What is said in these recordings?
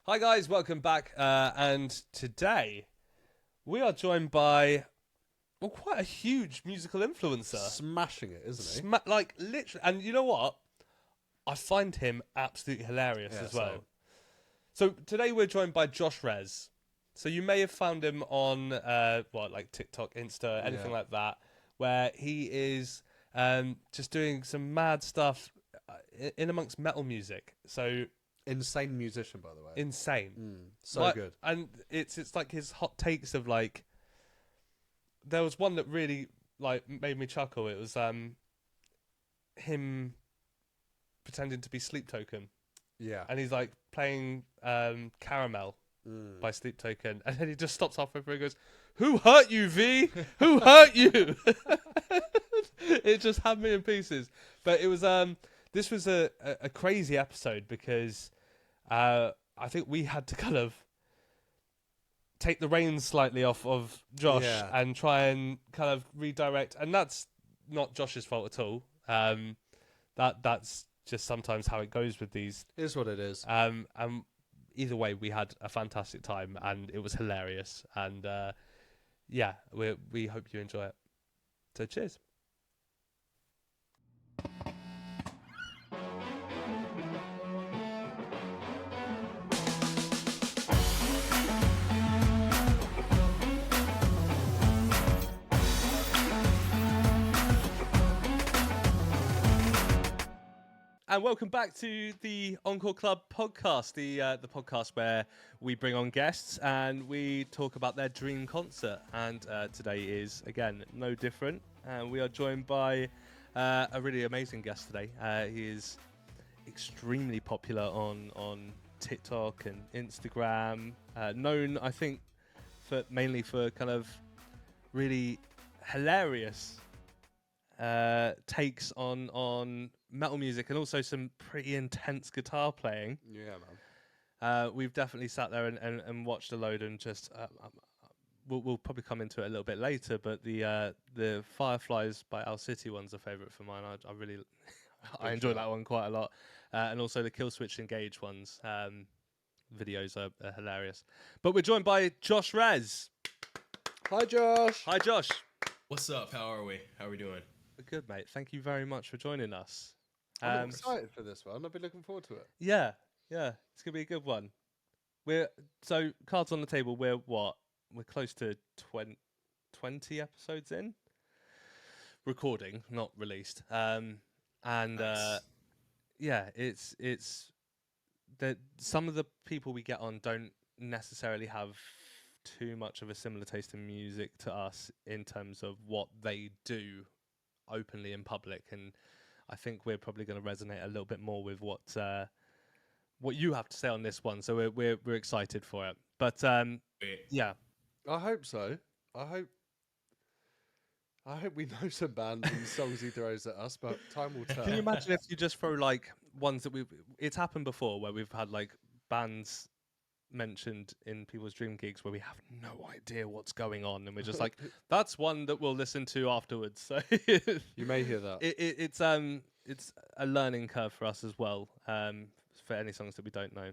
Hi guys, welcome back. And today we are joined by quite a huge musical influencer. Smashing it, isn't he? Like literally, and you know what? I find him absolutely hilarious as well. Same. So today we're joined by Josh Rezz. So you may have found him on like TikTok, Insta, anything like that, where he is just doing some mad stuff in amongst metal music. So Insane musician, by the way. insane. So good. And it's like his hot takes of like, there was one that really like made me chuckle. It was him pretending to be Sleep Token, Yeah. and he's like playing Caramel by Sleep Token, and then he just stops halfway through and goes, "Who hurt you, V? Who hurt you?" It just had me in pieces. But it was this was a crazy episode because I think we had to kind of take the reins slightly off of Josh and try and kind of redirect, and that's not Josh's fault at all. That's just sometimes how it goes with these. It is what it is. And either way, we had a fantastic time, and it was hilarious. And we hope you enjoy it. So cheers. And welcome back to the Encore Club podcast, the podcast where we bring on guests and we talk about their dream concert. And today is, again, no different. We are joined by a really amazing guest today. He is extremely popular on TikTok and Instagram, known, I think, mainly for kind of really hilarious takes on metal music and also some pretty intense guitar playing. Yeah, man. We've definitely sat there and watched a load and just we'll probably come into it a little bit later, but the Fireflies by Owl City one's a favourite for mine. I really I enjoy that one quite a lot, and also the Killswitch Engage ones. Videos are hilarious. But we're joined by Josh Rezz. Hi, Josh. Hi, Josh. What's up? How are we? How are we doing? Good, mate. Thank you very much for joining us. I'm excited for this one. I've been looking forward to it. Yeah, it's gonna be a good one. So cards on the table. We're close to 20 episodes in, recording, not released. Nice. It's that some of the people we get on don't necessarily have too much of a similar taste in music to us in terms of what they do openly in public, and I think we're probably going to resonate a little bit more with what you have to say on this one. So we're excited for it. But yeah, I hope so. I hope we know some bands and songs he throws at us, but time will tell. can you imagine if you just throw like ones that it's happened before where we've had like bands mentioned in people's dream gigs where we have no idea what's going on, and we're just like, that's one that we'll listen to afterwards. So You may hear that. it's a learning curve for us as well, for any songs that we don't know.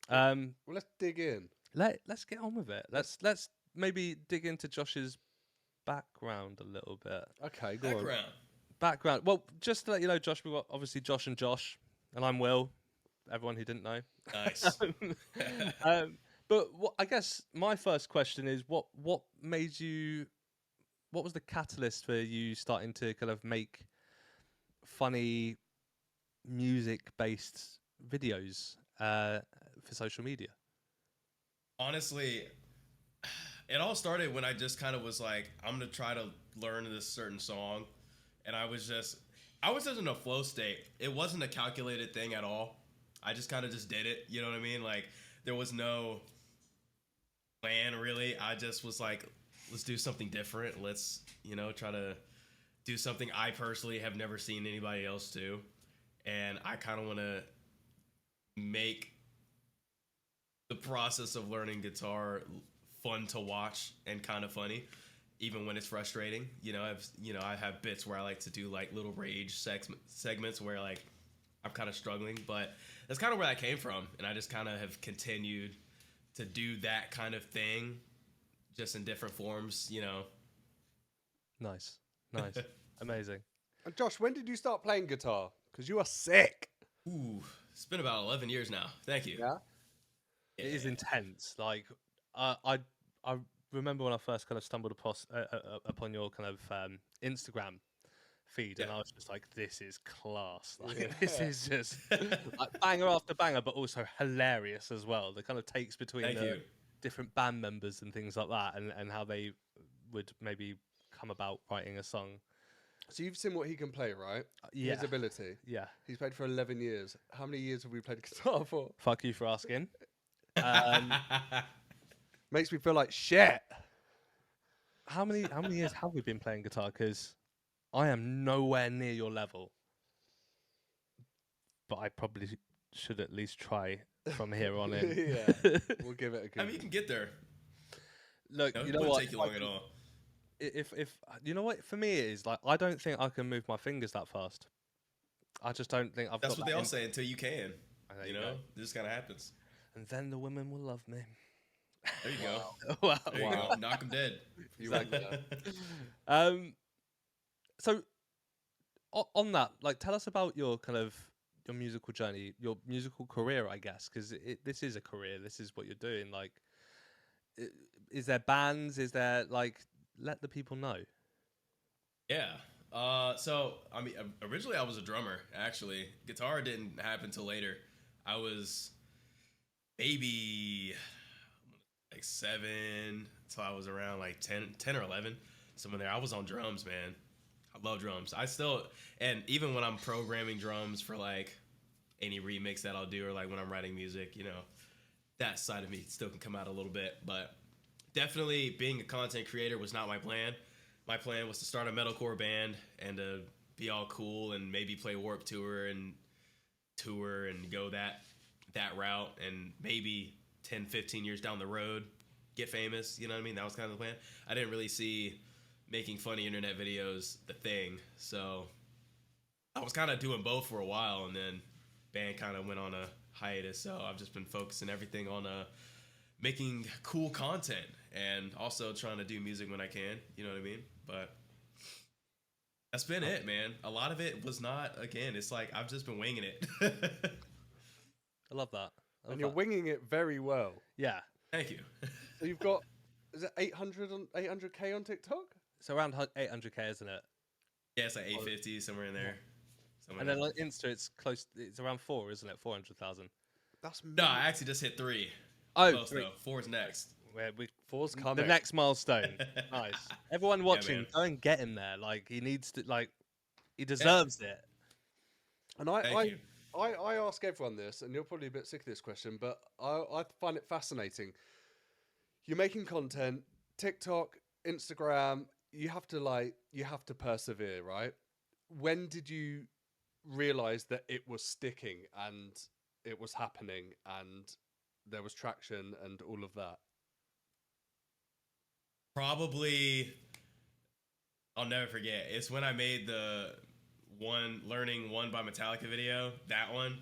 Well, let's dig in. Let's get on with it. Let's maybe dig into Josh's background a little bit. Okay, go on. Background. Well, just to let you know, Josh, we've got obviously Josh, and I'm Will. Everyone who didn't know. Nice. But I guess my first question is, what made you? What was the catalyst for you starting to kind of make funny music-based videos for social media? Honestly, it all started when I just kind of was like, I'm gonna try to learn this certain song, and I was just in a flow state. It wasn't a calculated thing at all. I just kind of just did it. You know what I mean? Like, there was no plan really. I just was like, let's do something different. Let's, try to do something I personally have never seen anybody else do. And I kind of want to make the process of learning guitar fun to watch and kind of funny, even when it's frustrating. I have bits where I like to do like little rage segments where like I'm kind of struggling, but that's kind of where that came from, and I just kind of have continued to do that kind of thing, just in different forms, you know. Nice. Amazing. And Josh, when did you start playing guitar? Because you are sick. Ooh, it's been about 11 years now. Thank you. Yeah. It is intense. Like I remember when I first kind of stumbled upon your kind of Instagram feed, and I was just like, "This is class! Like this is just like banger after banger, but also hilarious as well." The kind of takes between Thank the you. different band members and things like that, and how they would maybe come about writing a song. So you've seen what he can play, right? Yeah, His ability. yeah. He's played for 11 years. How many years have we played guitar for? Fuck you for asking. Makes me feel like shit. How many years have we been playing guitar? Because I am nowhere near your level, but I probably should at least try from here on in. Yeah, we'll give it a go. I mean, you can get there. Look, It you know wouldn't what? take you long at all. If you know what, for me it is like I don't think I can move my fingers that fast. I just don't think I've That's got what that they all in- say until you can. There You you know, go. this kind of happens. And then the women will love me. There you go. Wow. There you go. Knock them dead. You went there. So on that, like, tell us about your kind of your musical journey, your musical career, I guess, because this is a career. This is what you're doing. Like, is there bands? Is there like, let the people know. Yeah. So I mean, originally I was a drummer. Actually, guitar didn't happen till later. I was maybe like 7 till I was around like 10 or 11. Somewhere there. I was on drums, man. I love drums. I still, and even when I'm programming drums for like any remix that I'll do, or like when I'm writing music, you know, that side of me still can come out a little bit. But definitely being a content creator was not my plan. My plan was to start a metalcore band and to be all cool and maybe play Warped Tour and go that route, and maybe 10, 15 years down the road get famous. You know what I mean? That was kind of the plan. I didn't really see making funny internet videos the thing, so I was kind of doing both for a while, and then band kind of went on a hiatus. So I've just been focusing everything on making cool content and also trying to do music when I can. You know what I mean? But that's been it, man. A lot of it was not, again, it's like I've just been winging it. I love that. And you're winging it very well. Yeah. Thank you. So you've got, is it 800K on TikTok? It's around 800K, isn't it? Yeah, it's like 850, somewhere in there. And then on Insta, it's close. It's around 4, isn't it? 400,000. That's No, I actually just hit 3. Oh, Close, 3. though. 4's next. Where Four's the coming. next milestone. Nice. Everyone watching, man. go and get him there. Like, he needs to. Like, he deserves it. And Thank you. I ask everyone this, and you're probably a bit sick of this question, but I find it fascinating. You're making content, TikTok, Instagram. You have to persevere, right? When did you realize that it was sticking and it was happening and there was traction and all of that? Probably, I'll never forget. It's when I made the Learning One by Metallica video. That one,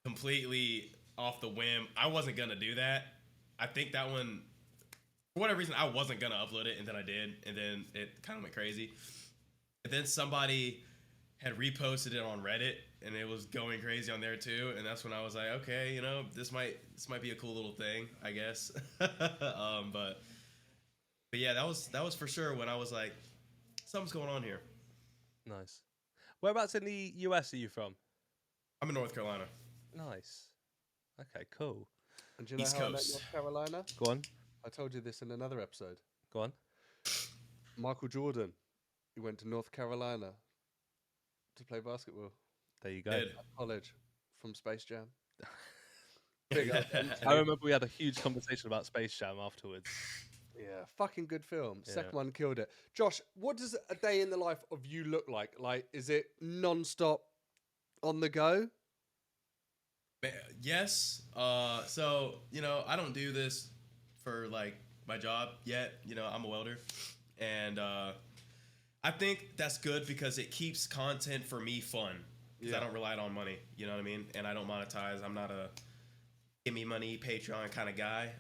completely off the whim. I wasn't going to do that. I think that one, for whatever reason, I wasn't going to upload it, and then I did, and then it kind of went crazy. And then somebody had reposted it on Reddit, and it was going crazy on there too, and that's when I was like, okay, you know, this might be a cool little thing, I guess. But yeah, that was for sure when I was like, something's going on here. Nice. Whereabouts in the US are you from? I'm in North Carolina. Nice. Okay, cool. And do you know East how I met Coast. North Carolina? Go on. I told you this in another episode. Go on. Michael Jordan, he went to North Carolina to play basketball There you go. Did. at college from Space Jam. Big up. I remember we had a huge conversation about Space Jam afterwards. Yeah, fucking good film. Yeah. Second one killed it. Josh, what does a day in the life of you look like? Like, is it non-stop on the go? Yes. So, you know, I don't do this for like my job yet. You know, I'm a welder, and I think that's good because it keeps content for me fun. because I don't rely on money. You know what I mean? And I don't monetize. I'm not a give me money Patreon kind of guy.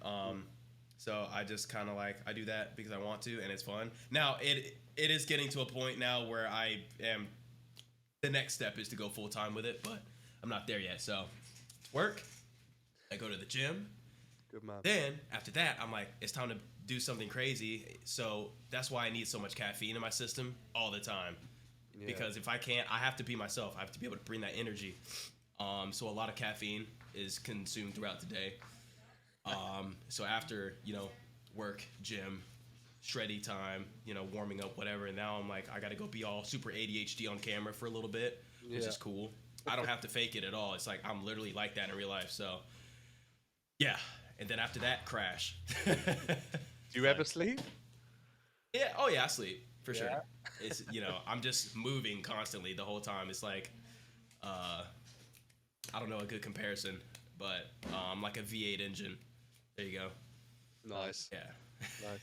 So I just kind of like I do that because I want to, and it's fun. Now it is getting to a point now where I am. The next step is to go full time with it, but I'm not there yet. So it's work. I go to the gym. Good man. Then after that, I'm like, it's time to do something crazy. So that's why I need so much caffeine in my system all the time. Yeah. Because if I can't, I have to be myself. I have to be able to bring that energy. So a lot of caffeine is consumed throughout the day. So after, work, gym, shreddy time, warming up, whatever. And now I'm like, I got to go be all super ADHD on camera for a little bit, which is cool. I don't have to fake it at all. It's like I'm literally like that in real life. So, yeah. And then after that, crash. Do you ever sleep? Yeah. Oh, yeah, I sleep for sure. It's, I'm just moving constantly the whole time. It's like, I don't know a good comparison, but I'm like a V8 engine. There you go. Nice. Yeah. Nice.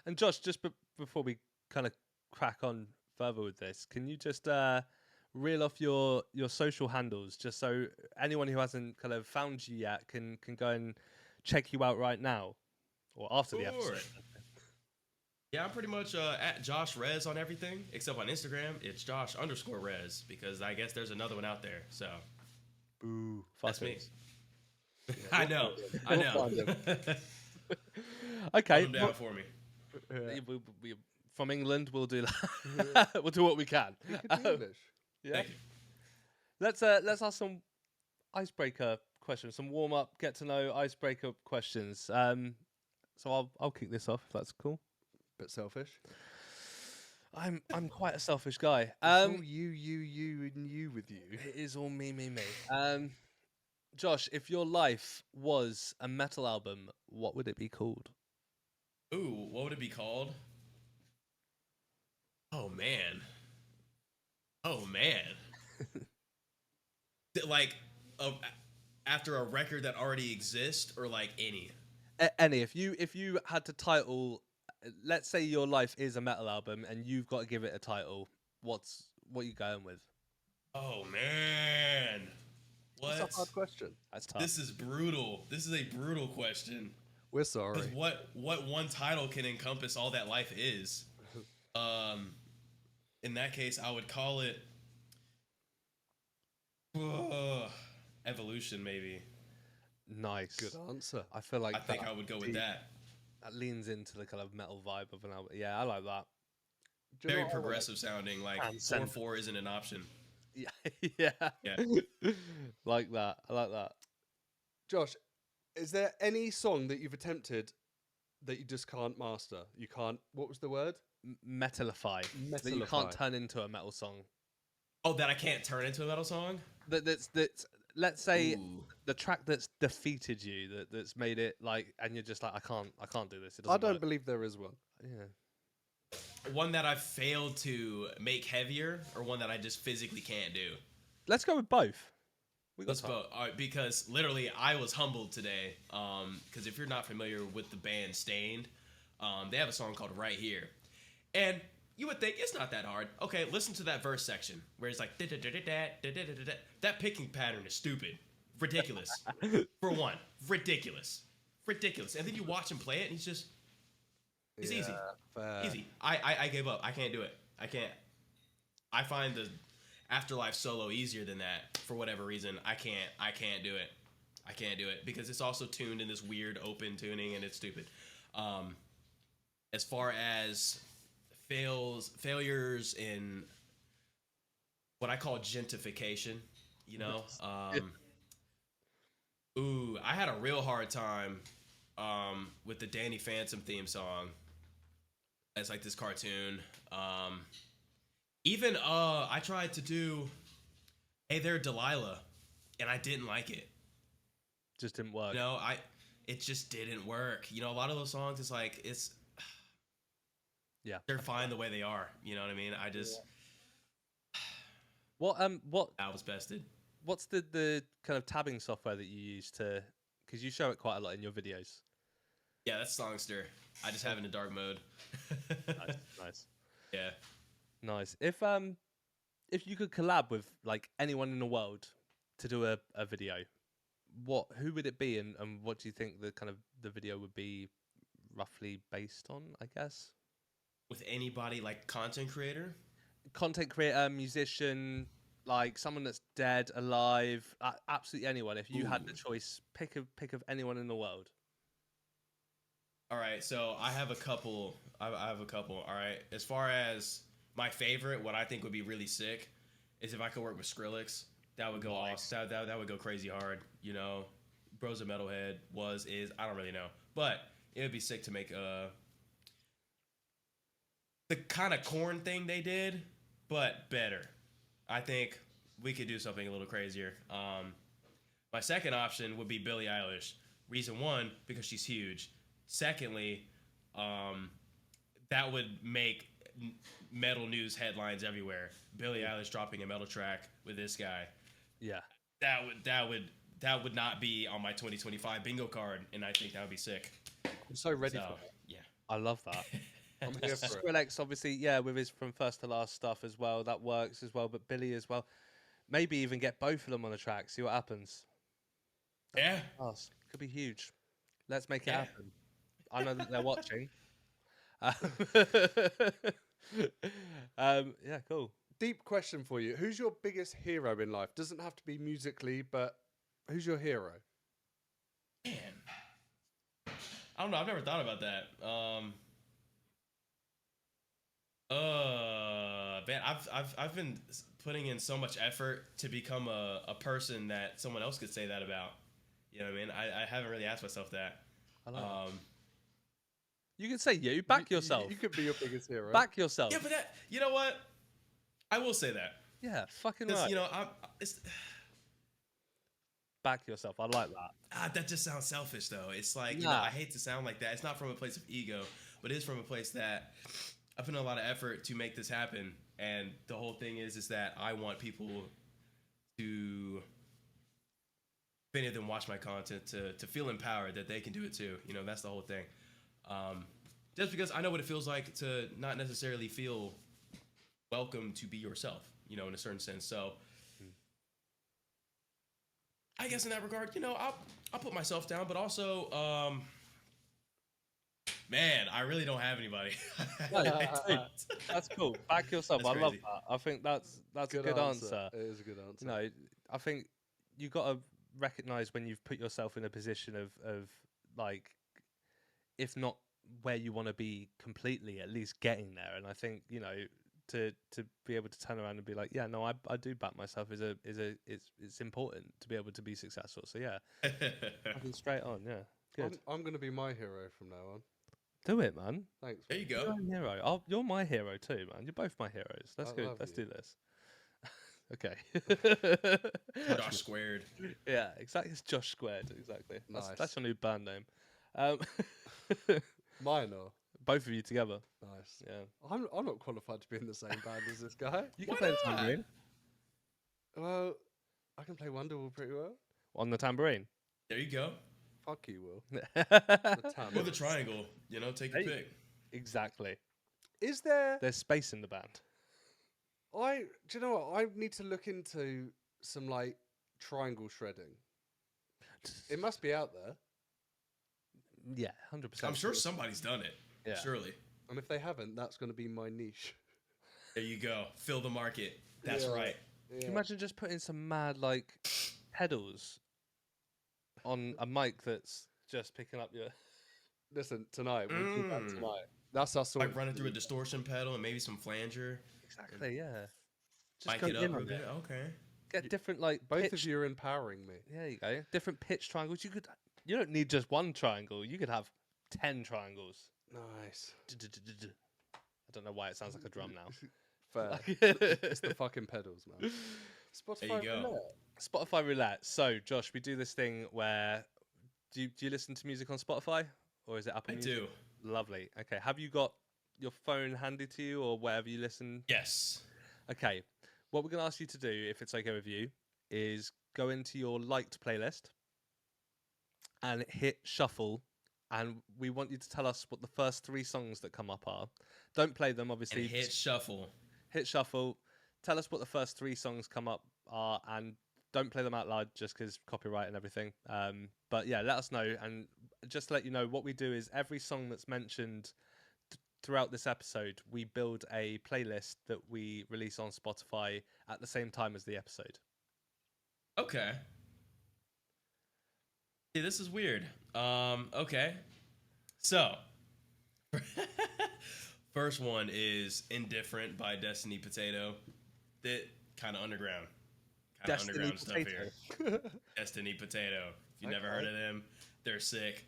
And Josh, just before we kind of crack on further with this, can you just reel off your social handles, just so anyone who hasn't kind of found you yet can go and check you out right now or after the episode? Yeah, I'm pretty much at Josh Rezz on everything except on Instagram. It's Josh_Rezz because I guess there's another one out there. So, boo, that's me. Yeah. I know. Okay, Put them down for me. we from England. We'll do that. We'll do what we can. You can do English. Yeah. Thank you. Let's ask some icebreaker questions, some warm up, get to know icebreaker questions. So I'll kick this off if that's cool. Bit selfish. I'm quite a selfish guy. It's all you, and you with you. It is all me. Josh, if your life was a metal album, what would it be called? Ooh, what would it be called? Oh man. Like, after a record that already exists, or like any? Any. If you had to title, let's say your life is a metal album, and you've got to give it a title. What are you going with? Oh man. What? That's a hard question. That's tough. This is brutal. This is a brutal question. We're sorry. 'Cause what one title can encompass all that life is? In that case, I would call it Evolution, maybe. Nice. Good answer. I feel like I think I would go with that. That leans into the kind of metal vibe of an album. Yeah, I like that. Do you Very know what I like? progressive sounding. Like And 4/4 isn't an option. Yeah, yeah. Yeah. Like that. I like that. Josh, is there any song that you've attempted that you just can't master? You can't. What was the word? Metalify. That you Metalify. can't turn into a metal song. Oh, that I can't turn into a metal song? That's let's say Ooh. the track that's defeated you, that's made it like, and you're just like, I can't do this. It I doesn't don't work. believe there is one. Yeah. One that I've failed to make heavier, or one that I just physically can't do? Let's go with both. Let's vote. All right, because literally I was humbled today. Because if you're not familiar with the band Stained, they have a song called Right Here. And you would think it's not that hard. Okay, listen to that verse section where it's like that picking pattern is stupid. Ridiculous. For one. Ridiculous. And then you watch him play it and he's easy. Fair. Easy. I gave up. I can't do it. I can't. I find the Afterlife solo easier than that for whatever reason. I can't do it. I can't do it because it's also tuned in this weird open tuning and it's stupid. As far as failures in what I call gentification, ooh, I had a real hard time with the Danny Phantom theme song. It's like this cartoon. Even I tried to do Hey There Delilah, and I didn't like it. Just didn't work. It just didn't work. A lot of those songs, it's like Yeah. they're fine the way they are. You know what I mean? I just What I was bested. what's the kind of tabbing software that you use to, because you show it quite a lot in your videos. Yeah, that's Songster. I just have it in dark mode. Nice. Yeah. Nice. If if you could collab with like anyone in the world to do a video, who would it be, and what do you think the kind of the video would be roughly based on? I guess With anybody like content creator. content creator, musician, like someone that's dead, alive, absolutely anyone. If you had the choice, pick of anyone in the world. All right, so I have a couple. I have a couple. All right, as far as my favorite, what I think would be really sick is if I could work with Skrillex. That would go awesome. That would go crazy hard. You know, bro's a metalhead. Is I don't really know, but it would be sick to make the kind of corn thing they did, but better. I think we could do something a little crazier. My second option would be Billie Eilish. Reason one, because she's huge. Secondly, that would make metal news headlines everywhere. Billie Eilish dropping a metal track with this guy. Yeah, that would not be on my 2025 bingo card, and I think that would be sick. I'm so ready for it. Yeah. I love that. I'm here for it. Skrillex, obviously, yeah, with his from first to last stuff as well, that works as well. But Billy as well, maybe even get both of them on a track. See what happens. Yeah. Could be huge. Let's make it happen. I know that they're watching. Yeah, cool. Deep question for you. Who's your biggest hero in life? Doesn't have to be musically, but who's your hero? Man. I don't know. I've never thought about that. Man, I've been putting in so much effort to become a person that someone else could say that about. You know what I mean? I haven't really asked myself that. I like you can say you. Back yourself. You could be your biggest hero. Back yourself. Yeah, but you know what? I will say that. Yeah, fucking Because, right. you know, Back yourself. I like that. that just sounds selfish, though. It's like, you know, I hate to sound like that. It's not from a place of ego, but it is from a place that I put in a lot of effort to make this happen. And the whole thing is that I want people to, if any of them watch my content, to feel empowered that they can do it too. You know, that's the whole thing. Just because I know what it feels like to not necessarily feel welcome to be yourself, you know, in a certain sense. So I guess in that regard, you know, I'll put myself down, but also, man, I really don't have anybody. That's cool. Back yourself. That's I love crazy. that. I think that's a good answer. It is a good answer. You know, I think you got to recognize when you've put yourself in a position of like, if not where you want to be completely, at least getting there. And I think, you know, to be able to turn around and be like, yeah, no, I do back myself it's important to be able to be successful. So yeah, fucking straight on. Yeah, good. I'm going to be my hero from now on. Do it, man. Thanks. There you You're go. my hero. You're my hero too, man. You're both my heroes. That's I good. love Let's you. do this. Okay. Josh squared. Yeah, exactly. It's Josh Squared. Exactly. Nice. That's your new band name. Mine or Both of you together. nice. Yeah. I'm not qualified to be in the same band as this guy. You can Why play the not? tambourine. Well, I can play Wonderwall pretty well. On the tambourine. There you go. Fuck you, Will. Or the triangle. You know, take your Hey. pick. Exactly. Is there? There's space in the band. Do you know what? I need to look into some like triangle shredding. It must be out there, Yeah, 100%. I'm sure somebody's done it. Yeah. Surely. and if they haven't, that's going to be my niche. There you go. Fill the market. That's Yeah. right. Can you imagine just putting some mad like pedals on a mic that's just picking up your. Listen, tonight we'll do that tonight. That's us all. Like running through a distortion pedal and maybe some flanger. Exactly. Yeah. Just Mic go it in up a on bit. it. Okay. Get different like Both pitch. of you are empowering me. There you go. Different pitch triangles. You don't need just one triangle. You could have 10 triangles. Nice. I don't know why it sounds like a drum now. Fair. It's the fucking pedals, man. Spotify There you go. roulette. Spotify roulette. So, Josh, we do this thing where do you listen to music on Spotify or is it Apple I Music? do. Lovely. Okay. Have you got your phone handy to you or wherever you listen? Yes. Okay. What we're going to ask you to do, if it's okay with you, is go into your liked playlist and hit shuffle. And we want you to tell us what the first 3 songs that come up are. Don't play them, obviously. And hit shuffle. Hit shuffle. tell us what the first 3 songs come up are, and don't play them out loud just because copyright and everything. But yeah, let us know, and just to let you know, what we do is every song that's mentioned throughout this episode, we build a playlist that we release on Spotify at the same time as the episode. Okay. See, this is weird. Okay. So, first one is "Indifferent" by Destiny Potato. That kind of underground. Destiny Underground stuff here. Destiny Potato. If you never heard of them, they're sick.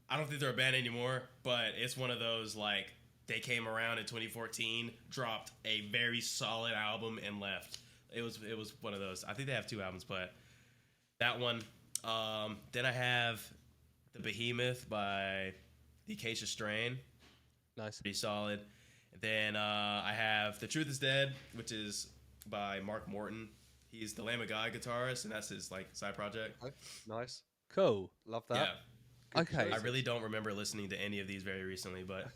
I don't think they're a band anymore, but it's one of those, like, they came around in 2014, dropped a very solid album, and left. It was one of those. I think they have 2 albums, but that one. Then I have The Behemoth by The Acacia Strain. Nice. Pretty solid. And then I have The Truth Is Dead, which is by Mark Morton. He's the Lamb of God guitarist, and that's his like side project. Nice. Cool. Love that. Yeah. Okay. I really don't remember listening to any of these very recently, but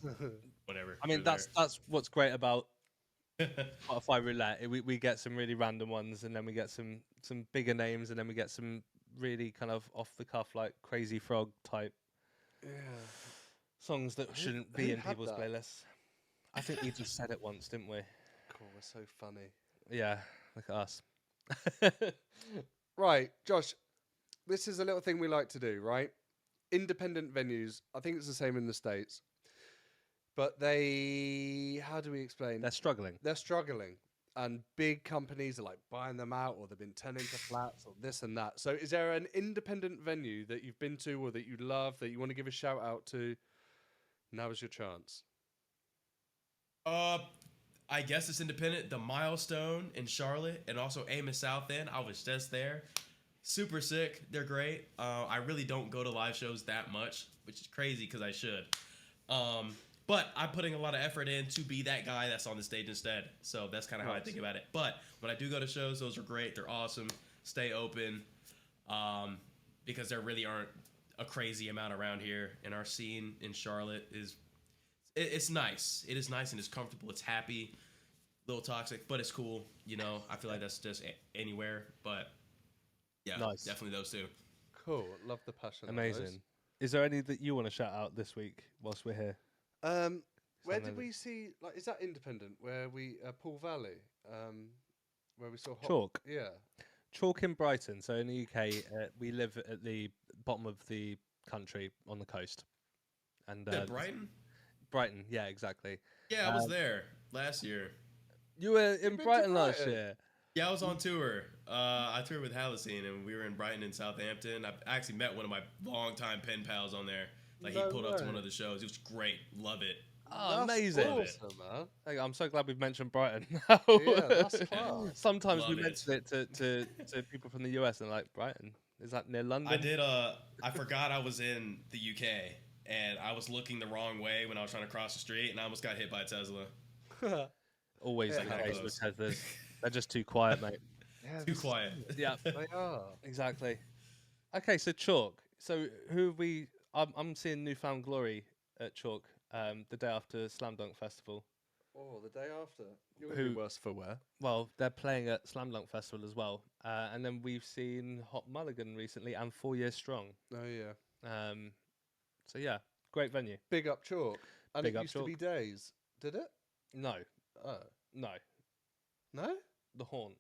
whatever. I mean, that's what's great about Spotify Roulette. We get some really random ones, and then we get some bigger names, and then we get some really kind of off the cuff, like Crazy Frog type songs that shouldn't be who in had people's that? playlists. I think we just said it once, didn't we? Cool, we're so funny. Yeah, look at us. Right, Josh, this is a little thing we like to do, right? Independent venues, I think it's the same in the States, but how do we explain? They're struggling. They're struggling, and big companies are like buying them out, or they've been turned into flats, or this and that. So is there an independent venue that you've been to, or that you love, that you want to give a shout out to? Now is your chance. I guess it's independent. The Milestone in Charlotte, and also Amos South End. I was just there. Super sick. They're great. I really don't go to live shows that much, which is crazy because I should. But I'm putting a lot of effort in to be that guy that's on the stage instead. So that's kind of how I think about it. But when I do go to shows, those are great. They're awesome. Stay open, because there really aren't a crazy amount around here. And our scene in Charlotte it's nice. It is nice and it's comfortable. It's happy, a little toxic, but it's cool. You know, I feel like that's just anywhere. But yeah, Nice. definitely those 2. Cool, love the passion. on Amazing. those. Is there any that you want to shout out this week whilst we're here? Where Something did we see? Like, is that independent? Where we Pool Valley? Where we saw Chalk. Yeah. Chalk in Brighton. So in the UK, we live at the bottom of the country on the coast. And Brighton? Brighton, yeah, exactly. Yeah, I was there last year. You were in been to Brighton last Brighton? year. Yeah, I was on tour. I toured with Halcyon, and we were in Brighton and Southampton. I actually met one of my longtime pen pals on there. Like, No he pulled up to way. one of the shows. It was great. Love it. Oh, That's amazing. awesome, man. Hey, I'm so glad we've mentioned Brighton. Yeah, that's class. Sometimes Love we it. mention it to people from the US and like, Brighton, is that near London? I did. I forgot I was in the UK, and I was looking the wrong way when I was trying to cross the street, and I almost got hit by a Tesla. Always Yeah, the how case close. with Teslas. They're just too quiet, mate. Yeah, Too quiet. Yeah, They are. exactly. Okay, so Chalk. So who have we? I'm seeing Newfound Glory at Chalk the day after Slam Dunk Festival. Oh, the day after. You're gonna be Who- worse for wear. Well, they're playing at Slam Dunk Festival as well. And then we've seen Hot Mulligan recently and 4 Years Strong. Oh yeah. So yeah, great venue. Big up Chalk. And Big it up used to be Days. Did it? No, Oh. no, No? the Haunt.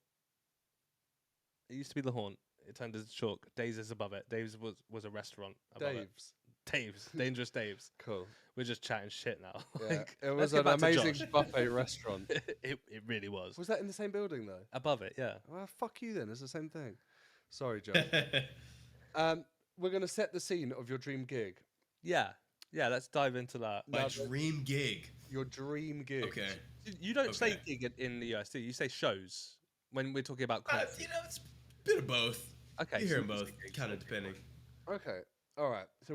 It used to be the Haunt. It turned into Chalk. Dave's is above it. Dave's was a restaurant above it. Dave's. Dave's, Dangerous Dave's. Cool. We're just chatting shit now. Yeah. Like, It let's was get an back to amazing Josh. buffet restaurant. it really was. Was that in the same building though? Above it, yeah. Well, fuck you then. It's the same thing. Sorry, Joe. We're gonna set the scene of your dream gig. Yeah. Yeah, let's dive into that. My Now, dream gig. Your dream gig. Okay. You don't say Okay. gig in the US, do you? You say shows when we're talking about concerts. You know, it's a bit of both. Okay, You so hear them we'll both, say gig. kind of depending. Okay. All right. So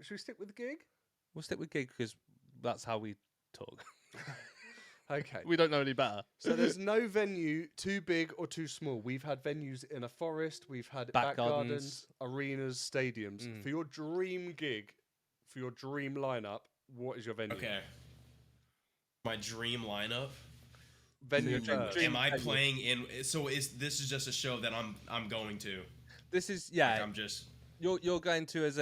should we stick with the gig? We'll stick with gig because that's how we talk. Okay. We don't know any better. So there's no venue too big or too small. We've had venues in a forest, we've had Back back gardens, gardens. arenas, stadiums. Mm. For your dream gig, for your dream lineup, what is your venue? Okay. My dream lineup. venue dream- first. dream- Am I venue. playing in? So this is just a show that I'm going to. This is Like, I'm just you're going to as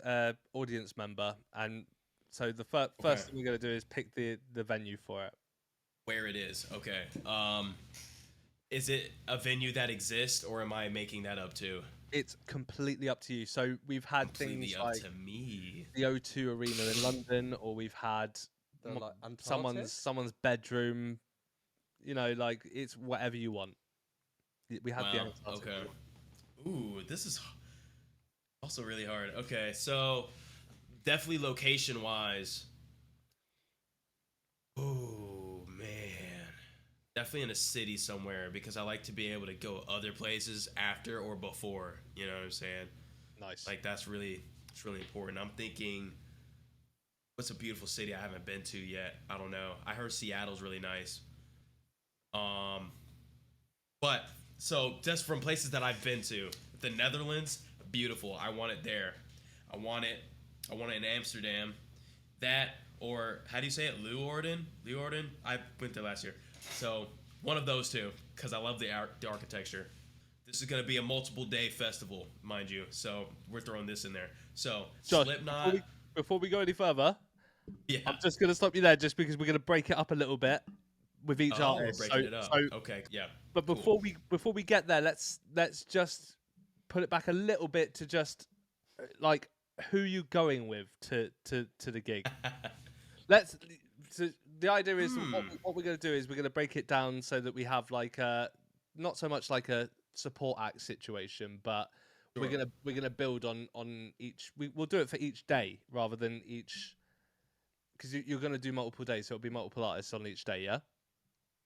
a audience member, and so the first Okay. thing we're gonna do is pick the venue for it. where it is. Okay. Is it a venue that exists, or am I making that up too? It's completely up to you. So we've had Completely things up like to me. the O2 Arena in London, or we've had They're like Antarctic? someone's bedroom. You know, like it's whatever you want. We had the Wow. Antarctic Okay. one. Ooh, this is also really hard. Okay, so definitely location wise. Oh man, definitely in a city somewhere because I like to be able to go other places after or before. You know what I'm saying? Nice. Like it's really important. I'm thinking, what's a beautiful city I haven't been to yet? I don't know. I heard Seattle's really nice. But so just from places that I've been to, the Netherlands, beautiful. I want it there. I want it in Amsterdam. That, or how do you say it? Leeuwarden? I went there last year. So one of those two, because I love the architecture. This is going to be a multiple day festival, mind you. So we're throwing this in there. So Josh, Slipknot. before we go any further, Yeah. I'm just gonna stop you there, just because we're gonna break it up a little bit with each Oh, we're artist. breaking it up. So, Okay, yeah. but cool. before we get there, let's just put it back a little bit to just like who you going with to the gig. Let's. So the idea is what we're gonna do is we're gonna break it down so that we have like not so much like a support act situation, but Sure. we're gonna build on each. We'll do it for each day rather than each. Because you're going to do multiple days, so it'll be multiple artists on each day, yeah?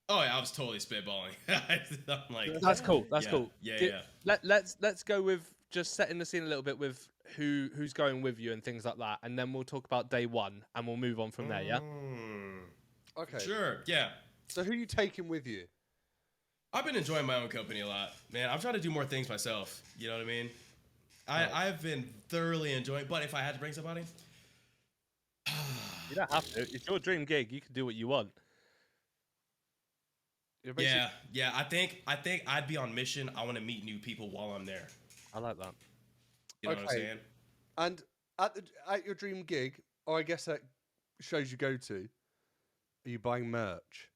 Oh yeah, I was totally spitballing. I'm like, That's cool. That's yeah, cool. Yeah. Let's go with just setting the scene a little bit with who's going with you and things like that, and then we'll talk about day one and we'll move on from there, yeah? Okay. Sure. Yeah. So who you taking with you? I've been enjoying my own company a lot, man. I'm trying to do more things myself. You know what I mean? I've been thoroughly enjoying. But if I had to bring somebody, You don't have to. It's your dream gig. You can do what you want. You're basically- yeah. I think I'd be on mission. I want to meet new people while I'm there. I like that. You know what I'm Okay. saying? And at your dream gig, or I guess at shows you go to, are you buying merch?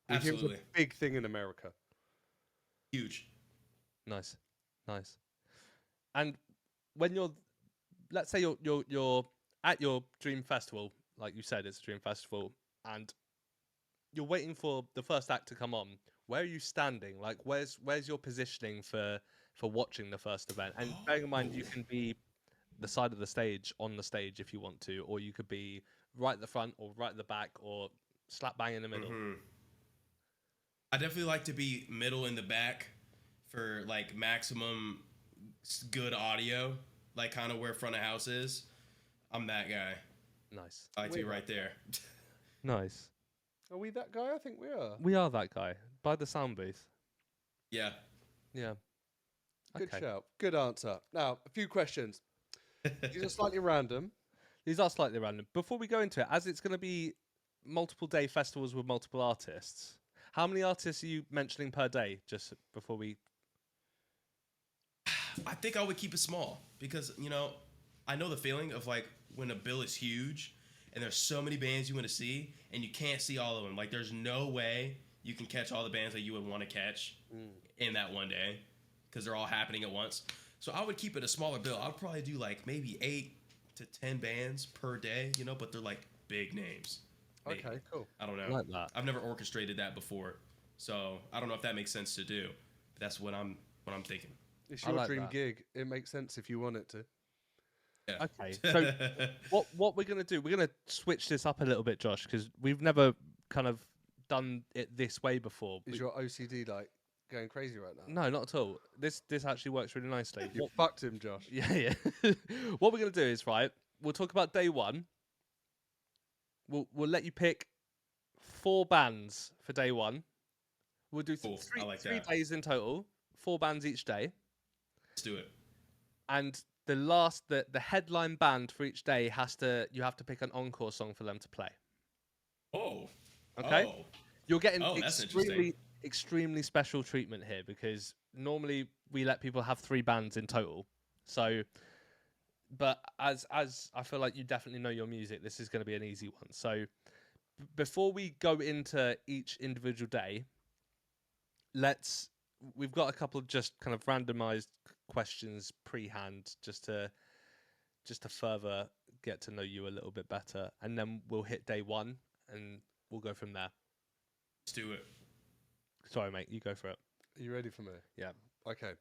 We hear it's a Absolutely. big thing in America. Huge. Nice. And when let's say you're at your dream festival, like you said, it's a dream festival, and you're waiting for the first act to come on. Where are you standing? Like, where's your positioning for watching the first event? And bearing in mind, you can be the side of the stage, on the stage if you want to, or you could be right at the front or right at the back or slap bang in the middle. I definitely like to be middle in the back for like maximum good audio, like kind of where front of house is. I'm that guy. Nice. I like to be right there. Nice. Are we that guy? I think we are. We are that guy by the sound booth. Yeah. Yeah. Good Okay. shout. Good answer. Now, a few questions. These are slightly random. These are slightly random. Before we go into it, as it's going to be multiple day festivals with multiple artists, how many artists are you mentioning per day? Just before we. I think I would keep it small because, you know, I know the feeling of like when a bill is huge and there's so many bands you want to see and you can't see all of them. Like there's no way you can catch all the bands that you would want to catch in that one day because they're all happening at once. So I would keep it a smaller bill. I'd probably do like maybe 8 to 10 bands per day, you know, but they're like big names. Maybe. Okay, cool. I don't know. Like that. I've never orchestrated that before. So I don't know if that makes sense to do. But that's what I'm thinking. It's I your like dream that. gig. It makes sense if you want it to. Yeah. Okay. So what we're going to do, we're going to switch this up a little bit, Josh, because we've never kind of done it this way before. Is your OCD like going crazy right now? No, not at all. This actually works really nicely. You fucked him, Josh. Yeah. What we're going to do is, right, we'll talk about day one. We'll let you pick 4 bands for day one. We'll do Cool. I like three that. days in total, 4 bands each day. Let's do it. And the headline band for each day you have to pick an encore song for them to play. Oh. Okay. Oh. You're getting Oh, that's interesting. extremely special treatment here because normally we let people have 3 bands in total. So, but as I feel like you definitely know your music, this is going to be an easy one. So, before we go into each individual day, we've got a couple of just kind of randomized questions pre-hand just to further get to know you a little bit better, and then we'll hit day 1 and we'll go from there. Let's do it. Sorry, mate, you go for it. Are you ready for me? Yeah. Okay.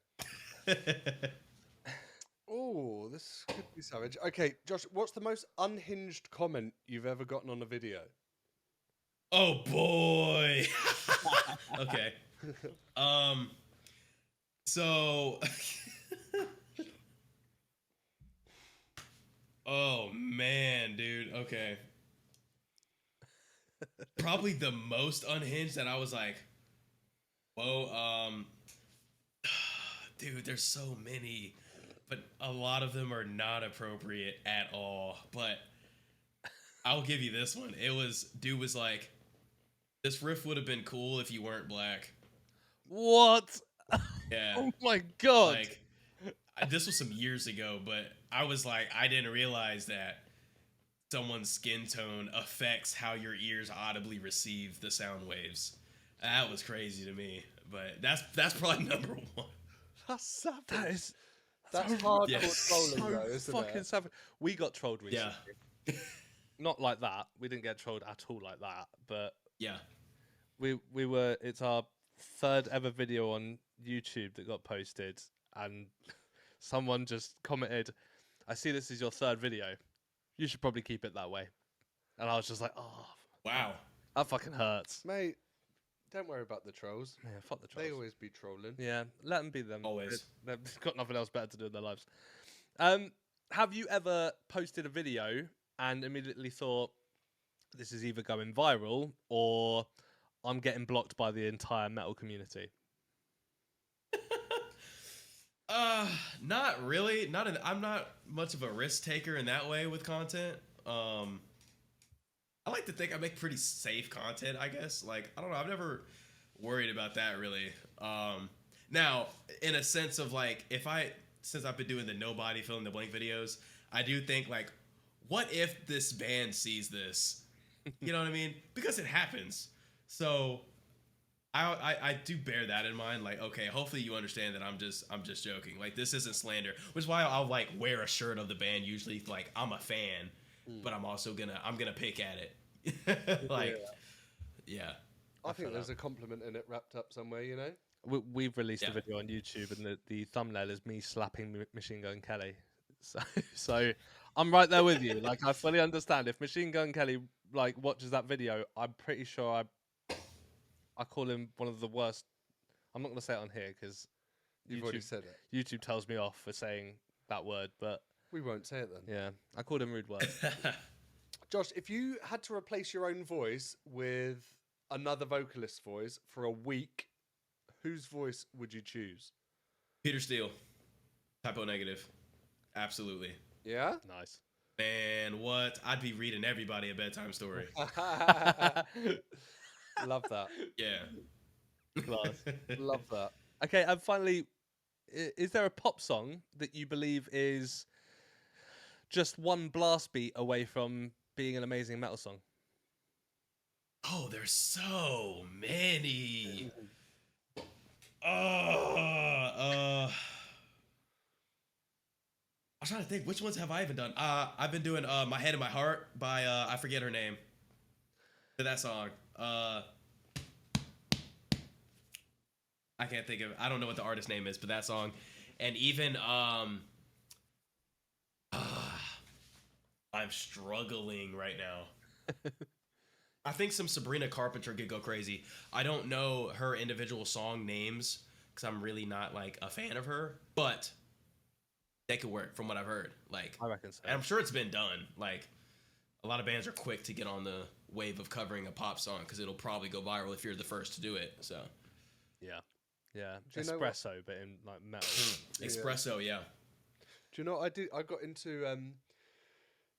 Oh, this could be savage. Okay, Josh, what's the most unhinged comment you've ever gotten on a video? Oh boy. Okay. So oh man, dude. Okay. Probably the most unhinged that I was like, whoa, dude, there's so many, but a lot of them are not appropriate at all. But I'll give you this one. Dude was like, this riff would have been cool if you weren't black. What? Yeah. Oh my god. Like, this was some years ago, but I was like, I didn't realize that someone's skin tone affects how your ears audibly receive the sound waves. That was crazy to me, but that's probably number 1. That's savage. That's hardcore Yeah. trolling, though, isn't fucking it? savage. We got trolled recently. Yeah. Not like that. We didn't get trolled at all like that, but Yeah. it's our 3rd ever video on YouTube that got posted, and someone just commented, I see this is your 3rd video. You should probably keep it that way. And I was just like, oh, Wow. that fucking hurts. Mate, don't worry about the trolls. Yeah, fuck the trolls. They always be trolling. Yeah, let them be them. Always. They've got nothing else better to do in their lives. Have you ever posted a video and immediately thought, this is either going viral or I'm getting blocked by the entire metal community? Not really. I'm not much of a risk taker in that way with content. I like to think I make pretty safe content, I guess. Like, I don't know, I've never worried about that really. Now, in a sense of like, since I've been doing the nobody fill in the blank videos, I do think like, what if this band sees this? You know what I mean? Because it happens. So I do bear that in mind. Like, okay, hopefully you understand that I'm just joking. Like, this isn't slander, which is why I'll like wear a shirt of the band. Usually, like, I'm a fan, but I'm also gonna pick at it. Like, yeah. I think there's a compliment in it wrapped up somewhere, you know? We've released a video on YouTube, and the thumbnail is me slapping Machine Gun Kelly. So I'm right there with you. Like, I fully understand. If Machine Gun Kelly like watches that video, I'm pretty sure I call him one of the worst. I'm not going to say it on here because You've already said it. YouTube tells me off for saying that word, but We won't say it then. yeah, I called him rude words. Josh, if you had to replace your own voice with another vocalist's voice for a week, whose voice would you choose? Peter Steele, typo negative, absolutely. Yeah? Nice. Man, what? I'd be reading everybody a bedtime story. Love that. Yeah. Class. Love that. Okay, and finally, is there a pop song that you believe is just one blast beat away from being an amazing metal song? Oh, there's so many. I'm trying to think, which ones have I even done? I've been doing My Head and My Heart by I forget her name. That song. I can't think of, I don't know what the artist name is, but that song. And even I'm struggling right now. I think some Sabrina Carpenter could go crazy. I don't know her individual song names because I'm really not like a fan of her, but they could work from what I've heard. Like, I reckon so. and I'm sure it's been done. Like, a lot of bands are quick to get on the wave of covering a pop song because it'll probably go viral if you're the first to do it. So, yeah, Do you know what- espresso, but in like metal. espresso, yeah. Do you know what I did? I got into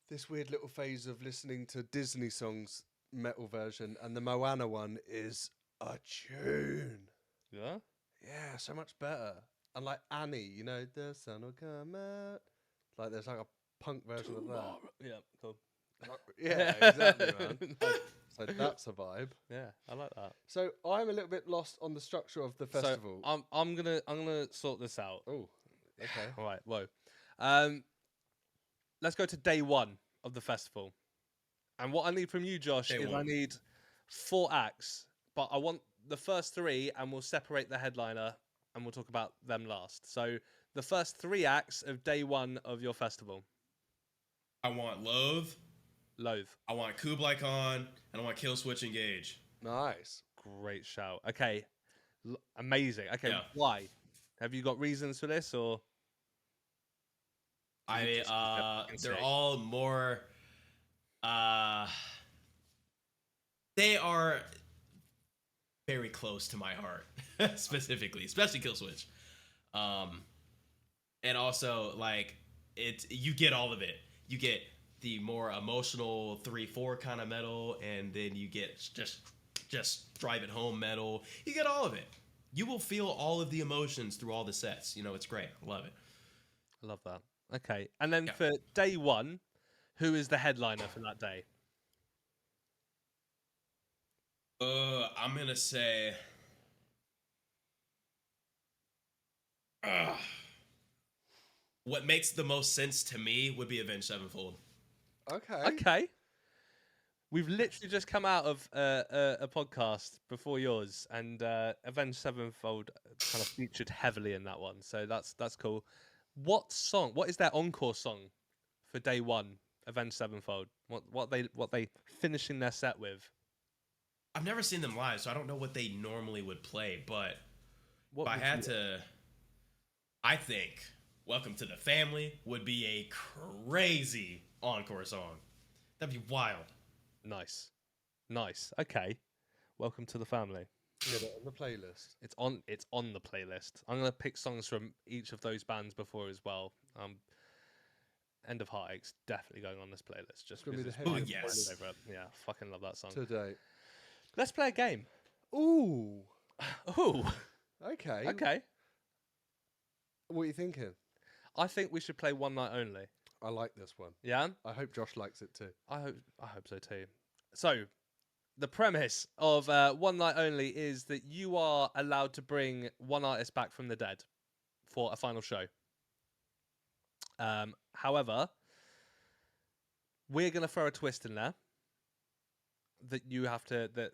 this weird little phase of listening to Disney songs metal version, and the Moana one is a tune. Yeah. Yeah, so much better. And like Annie, you know, the sun will come out. Like there's like a punk version of that. Yeah. Cool. Yeah, exactly, man. So that's a vibe. Yeah, I like that. So I'm a little bit lost on the structure of the festival. So I'm gonna sort this out. Oh, okay. All right. Whoa. Let's go to day one of the festival. And what I need from you, Josh, is I need 4 acts, but I want the first 3, and we'll separate the headliner, and we'll talk about them last. So the first 3 acts of day one of your festival. I want Loathe. I want Kublai Khan, and I want Killswitch Engage. Nice. Great shout. Okay. Amazing. Okay. Yeah. Why? Have you got reasons for this, or? They're all more. They are very close to my heart, specifically, especially Killswitch. And also like you get all of it. You get the more emotional 3/4 kind of metal, and then you get just drive it home metal. You get all of it. You will feel all of the emotions through all the sets. You know, it's great. I love it. I love that. Okay. And then for day one, who is the headliner for that day? I'm gonna say what makes the most sense to me would be Avenged Sevenfold. Okay. We've literally just come out of a podcast before yours, and Avenged Sevenfold kind of featured heavily in that one. So that's cool. What is their encore song for day one? Avenged Sevenfold. What they finishing their set with? I've never seen them live, so I don't know what they normally would play. But What if I would had you- to, I think "Welcome to the Family" would be a crazy encore song. That'd be wild. Nice. Okay. Welcome to the family. Get it on the playlist. It's on the playlist. I'm gonna pick songs from each of those bands before as well. End of Heartache's definitely going on this playlist just gonna be because the it's my heaviest yes. favorite. Yeah, fucking love that song. Today. Let's play a game. Ooh. Ooh. Okay. Okay. What are you thinking? I think we should play One Night Only. I like this one. Yeah? I hope Josh likes it too. I hope so too. So, the premise of One Night Only is that you are allowed to bring one artist back from the dead for a final show. However, we're going to throw a twist in there that you have to that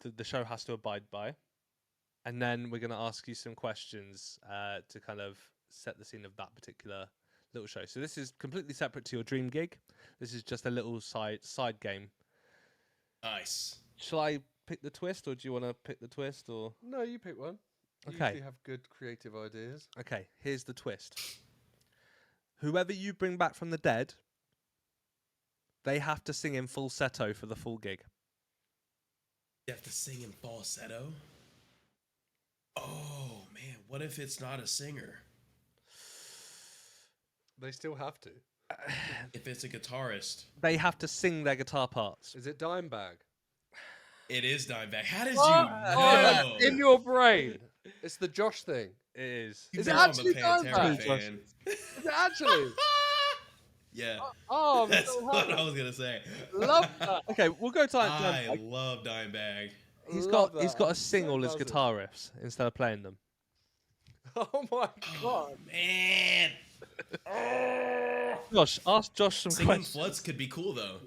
the show has to abide by, and then we're going to ask you some questions to kind of set the scene of that particular little show. So this is completely separate to your dream gig. This is just a little side game. Nice. Shall I pick the twist, or do you want to pick the twist, or? No, you pick one. You Okay. usually have good creative ideas. Okay, here's the twist. Whoever you bring back from the dead, they have to sing in falsetto for the full gig. You have to sing in falsetto? Oh, man. What if it's not a singer? They still have to. If it's a guitarist? They have to sing their guitar parts. Is it Dimebag? It is Dimebag. How did Oh, you know? in your brain. It's the Josh thing. It is. You Is it know I'm a actually Pantera Dimebag? fan. Is it actually? Yeah. Oh, I'm That's so what happy. I was going to say. Love that. Okay, we'll go to I Dimebag. love Dimebag. He's Love got that. to sing So all his buzzing. guitar riffs instead of playing them. Oh my god. Man. Josh, ask Josh some Singing questions. floods could be cool, though.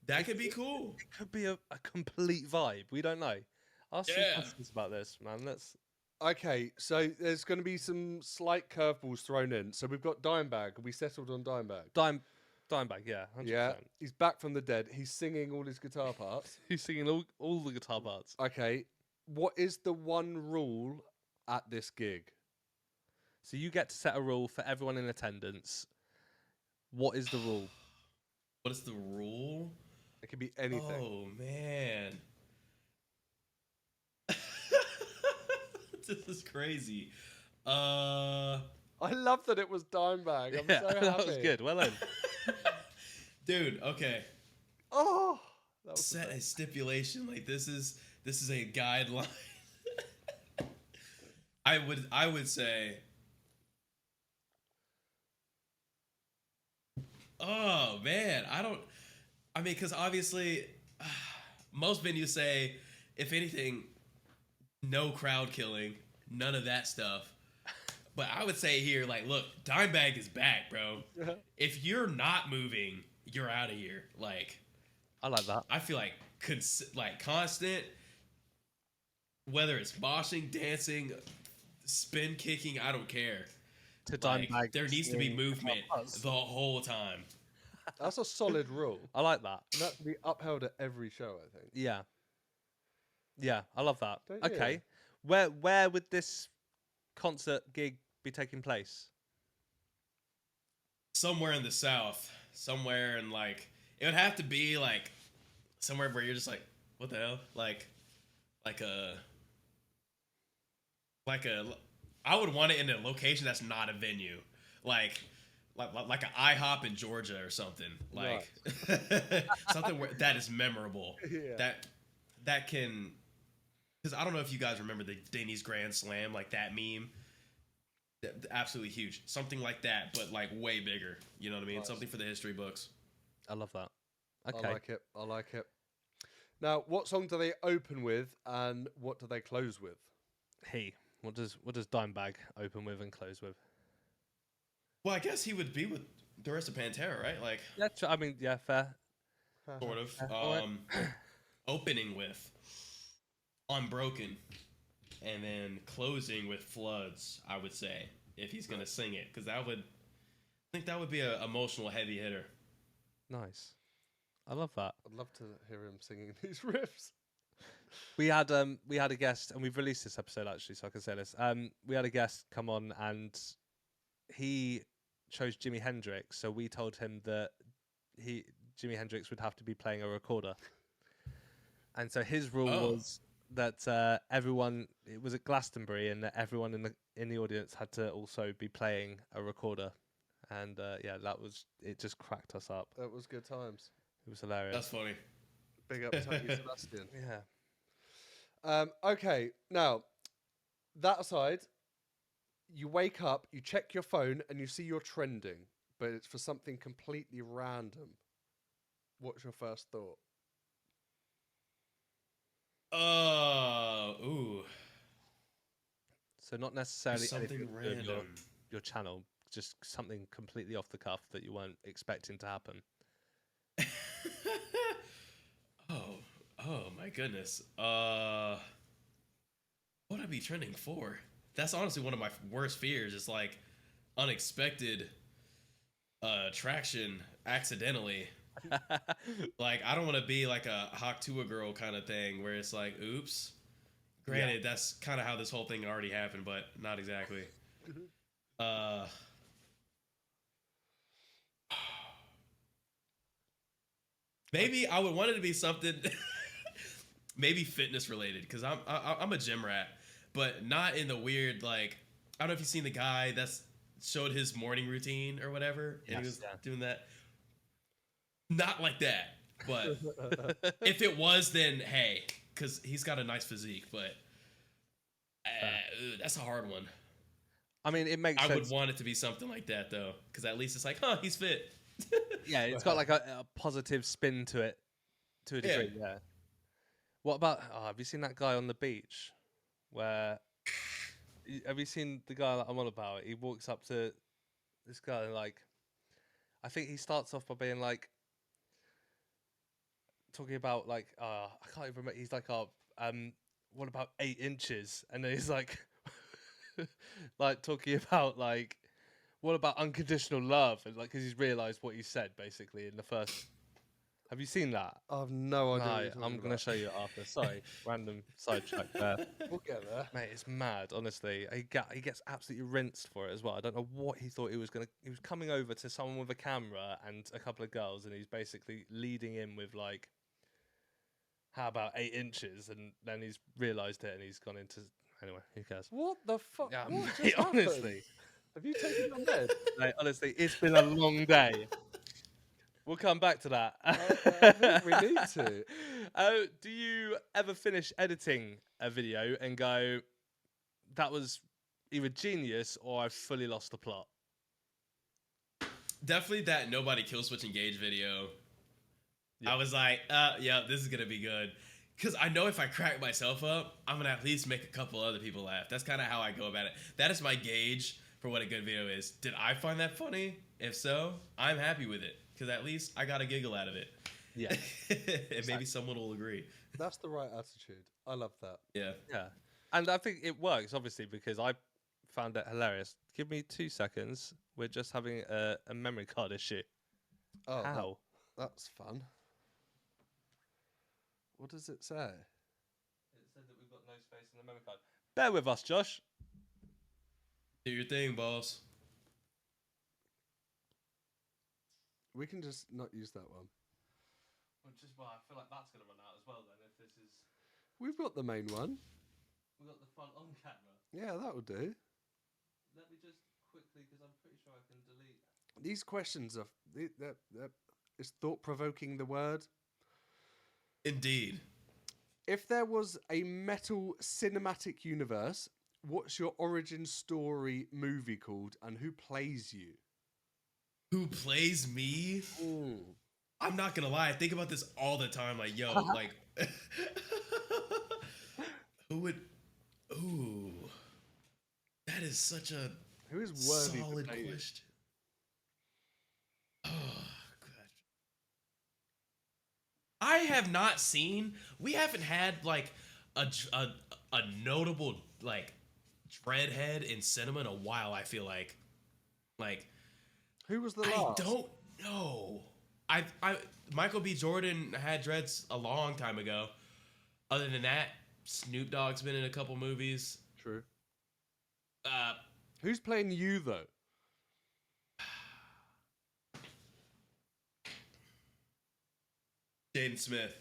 That could be cool. It could be a complete vibe. We don't know. Ask some Yeah. questions about this, man. Let's. Okay, so there's going to be some slight curveballs thrown in. So we've got Dimebag. We settled on Dimebag. Dimebag, yeah, 100%. Yeah, he's back from the dead. He's singing all his guitar parts. He's singing all the guitar parts. Okay, what is the one rule at this gig? So you get to set a rule for everyone in attendance. What is the rule? What is the rule? It could be anything. Oh, man. This is crazy. I love that it was Dimebag. I'm Yeah, so happy. that was good. Well done. Dude, okay. Oh, That was the set a best. stipulation. Like this is a guideline. I would say. Oh man, I mean, because obviously, most venues say, if anything, no crowd killing, none of that stuff. But I would say here, like, look, Dimebag is back, bro. If you're not moving, you're out of here. Like, I like that. I feel like constant, whether it's moshing, dancing, spin kicking, I don't care. To Like, Dimebag there needs to be singing movement about us. the whole time. That's a solid rule. I like that. And that can be upheld at every show, I think. Yeah. Yeah, I love that. Don't you? Okay. Where would this concert gig be taking place? Somewhere in the South, somewhere in like, it would have to be like somewhere where you're just like, what the hell? Like a, I would want it in a location that's not a venue. Like an IHOP in Georgia or something. Like something where that is memorable. Yeah. That can, because I don't know if you guys remember the Denny's Grand Slam, like that meme. Absolutely huge. Something like that, but like way bigger. You know what I mean? Nice. Something for the history books. I love that. Okay. I like it. I like it. Now, what song do they open with, and what do they close with? What does Dimebag open with and close with? Well, I guess he would be with the rest of Pantera, right? Like, Yeah, I mean, yeah, fair. sort of. alright. Opening with Unbroken, and then closing with Floods, I would say, if he's gonna sing it, because I think that would be an emotional heavy hitter. Nice. I love that. I'd love to hear him singing these riffs. We had a guest, and we've released this episode actually, so I can say this. We had a guest come on, and he chose Jimi Hendrix, so we told him that Jimi Hendrix would have to be playing a recorder, and so his rule was that everyone, it was at Glastonbury, and that everyone in the audience had to also be playing a recorder, and yeah, it just cracked us up. That was good times. It was hilarious. That's funny. Big up Tony Sebastian. Yeah. Okay, now, that aside, you wake up, you check your phone, and you see you're trending, but it's for something completely random. What's your first thought? Ooh. So not necessarily Something anything to do with random. your channel, just something completely off the cuff that you weren't expecting to happen. Oh my goodness. What would I be trending for? That's honestly one of my worst fears. It's like unexpected traction accidentally. Like, I don't want to be like a Hawk to a girl kind of thing where it's like, oops. Granted, that's kind of how this whole thing already happened, but not exactly. Maybe I would want it to be something, maybe fitness related, because I'm a gym rat, but not in the weird, like, I don't know if you've seen the guy that's showed his morning routine or whatever, and he was doing that. Not like that, but if it was, then hey, because he's got a nice physique, but that's a hard one. I mean, it makes I sense. would want it to be something like that, though, because at least it's like, huh, he's fit. Yeah, it's got like a positive spin to it, to a degree. Yeah. What about? Oh, have you seen that guy on the beach? Have you seen the guy that I'm on about? He walks up to this guy and like, I think he starts off by being like, talking about like, I can't even remember. He's like, what about 8 inches? And then he's like, like talking about like, what about unconditional love? And like, because he's realised what he said basically in the first. Have you seen that? I have no idea. No, what you're I'm talking gonna about. show you it after. Sorry, random sidetrack there. We'll get there. Mate, it's mad. Honestly, he gets absolutely rinsed for it as well. I don't know what he thought he was gonna. He was coming over to someone with a camera and a couple of girls, and he's basically leading in with like, "How about 8 inches?" And then he's realised it, and he's gone into. Anyway, who cares? What the fuck? Yeah, What mate, just happened? honestly, Have you taken your med? mate, honestly, it's been a long day. We'll come back to that. I think we need to. Do you ever finish editing a video and go, that was either genius or I fully lost the plot? Definitely that nobody Killswitch engage video. Yeah. I was like, yeah, this is gonna be good. Because I know if I crack myself up, I'm gonna at least make a couple other people laugh. That's kind of how I go about it. That is my gauge for what a good video is. Did I find that funny? If so, I'm happy with it. Because at least I got a giggle out of it. Yeah. And maybe someone will agree. That's the right attitude. I love that. Yeah. Yeah. And I think it works, obviously, because I found it hilarious. Give me 2 seconds. We're just having a memory card issue. Oh, How? that's fun. What does it say? It said that we've got no space in the memory card. Bear with us, Josh. Do your thing, boss. We can just not use that one. Which is why I feel like that's going to run out as well then, if this is... We've got the main one. We've got the front on camera. Yeah, that will do. Let me just quickly, because I'm pretty sure I can delete... These questions are... Is thought-provoking the word? Indeed. If there was a metal cinematic universe, what's your origin story movie called and who plays you? Who plays me? I'm not gonna lie, I think about this all the time. Like, yo, like, who would? Ooh, that is such a Who is worthy to solid play you? question. Oh, God. I have not seen. We haven't had like a notable like dreadhead in cinema in a while. I feel like. Who was the I last? don't know. I Michael B. Jordan had dreads a long time ago. Other than that, Snoop Dogg's been in a couple movies. True. Uh, Who's playing you though? Jaden Smith.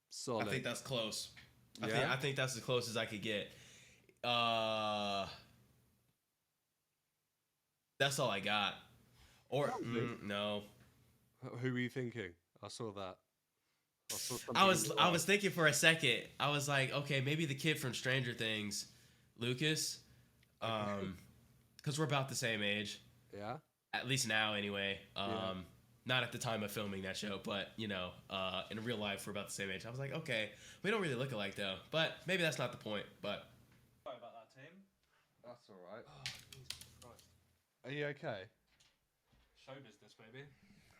Solid. I think that's close. Yeah? I think that's as close as I could get. That's all I got. Or no. Who were you thinking? I saw that. I saw something I in your was eyes. thinking for a second. I was like, okay, maybe the kid from Stranger Things, Lucas, because we're about the same age, Yeah. at least now anyway. Yeah. Not at the time of filming that show, but you know, in real life we're about the same age. I was like, okay, we don't really look alike though, but maybe that's not the point. But Sorry about that, team. That's all right. Oh, Jesus Christ. Are you okay? Show business, baby.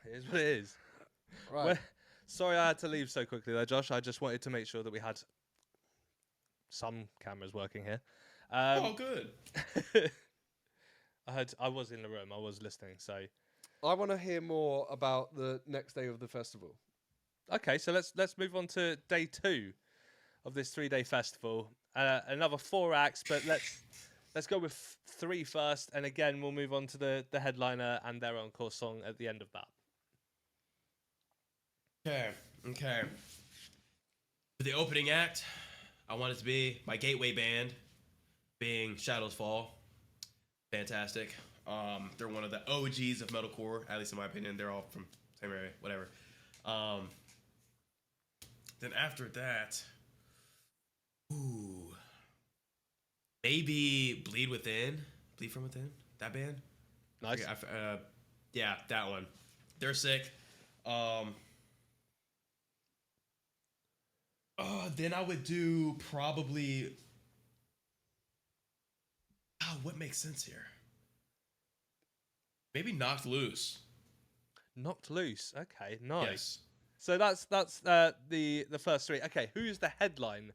It is what it is. Right. Well, sorry I had to leave so quickly there, Josh. I just wanted to make sure that we had some cameras working here. oh, good. I was in the room. I was listening. So, I want to hear more about the next day of the festival. okay. So let's move on to day 2 of this 3-day festival. Another 4 acts, but let's go with 3 first, and again we'll move on to the headliner and their encore song at the end of that. Okay. For the opening act, I want it to be my gateway band, being Shadows Fall. Fantastic. They're one of the OGs of metalcore, at least in my opinion. They're all from the same area, whatever. Then after that, maybe Bleed from Within, that band. Nice. Yeah, that one. They're sick. Then I would do probably. What makes sense here? Maybe Knocked Loose. Knocked Loose. Okay, nice. Yes. So that's the first 3. Okay, who's the headline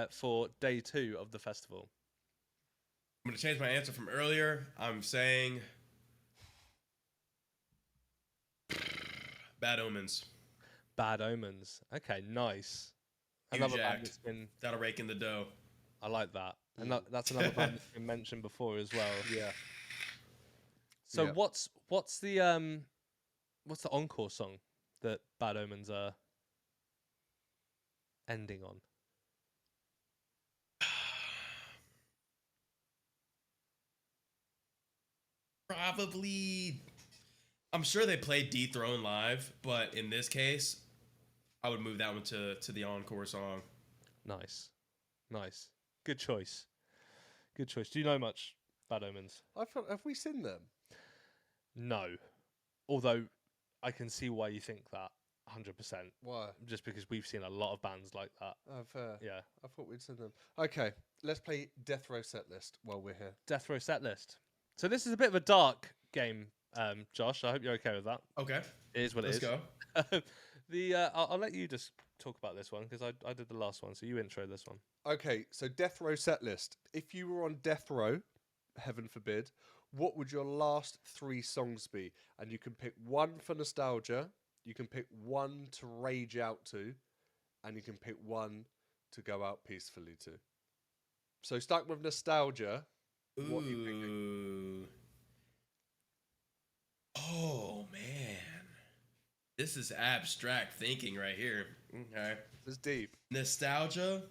for day 2 of the festival? I'm gonna change my answer from earlier. I'm saying Bad Omens. Bad Omens. Okay, nice. Huge Another band act. that's been. That'll rake in the dough. I like that, and that's another band that's been mentioned before as well. Yeah. So Yeah. what's the encore song that Bad Omens are ending on? Probably I'm sure they played Dethrone live, but in this case, I would move that one to the Encore song. Nice. Nice. Good choice. Good choice. Do you know much Bad Omens? Have we seen them? No. Although I can see why you think that 100%. Why? Just because we've seen a lot of bands like that. Oh, fair. Yeah. I thought we'd seen them. Okay, let's play Death Row set list while we're here. Death Row set list. So this is a bit of a dark game, Josh. I hope you're okay with that. Okay. It is what Let's it is. go. I'll let you just talk about this one because I did the last one. So you intro this one. Okay, so Death Row set list. If you were on death row, heaven forbid, what would your last 3 songs be? And you can pick one for nostalgia, you can pick one to rage out to, and you can pick one to go out peacefully to. So starting with nostalgia, what are you picking? Ooh. Oh man. This is abstract thinking right here. Okay. This is deep. Nostalgia.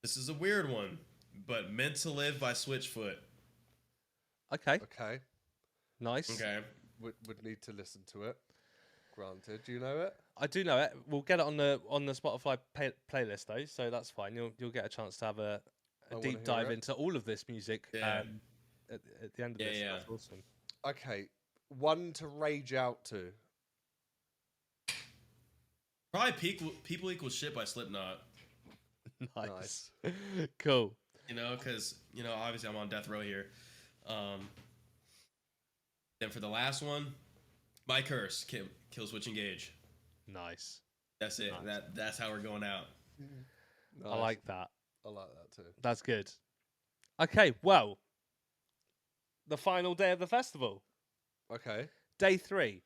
This is a weird one, but Meant to Live by Switchfoot. Okay. Okay, Nice. Okay. would need to listen to it. Granted, do you know it? I do know it. We'll get it on the Spotify playlist though, so that's fine. You'll get a chance to have a I wanna deep hear dive it. into all of this music Yeah. at the end of Yeah, this. yeah. That's awesome. Okay, one to rage out to. Probably People Equal Shit by Slipknot. Nice. Cool. You know, because, you know, obviously I'm on death row here. Then for the last one, My Curse, Killswitch Engage. Nice. That's it. Nice. That's how we're going out. I like that. I like that too. That's good. Okay, well, the final day of the festival, Okay. day 3.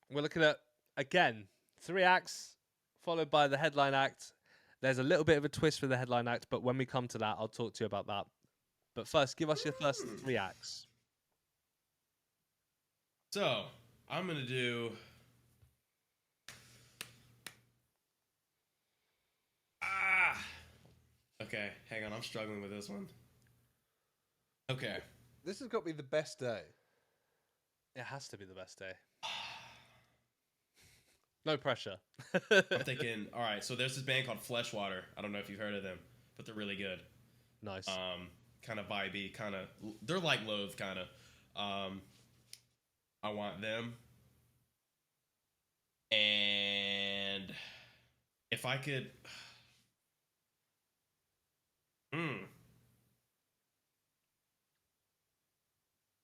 We're looking at, again, 3 acts, followed by the headline act. There's a little bit of a twist for the headline act, but when we come to that, I'll talk to you about that. But first, give us your first 3 acts. So, I'm going to do... Okay, hang on. I'm struggling with this one. Okay. This has got to be the best day. It has to be the best day. No pressure. I'm thinking, all right, so there's this band called Fleshwater. I don't know if you've heard of them, but they're really good. Nice. Kind of vibey, kind of... They're like Loathe, kind of. I want them. And if I could...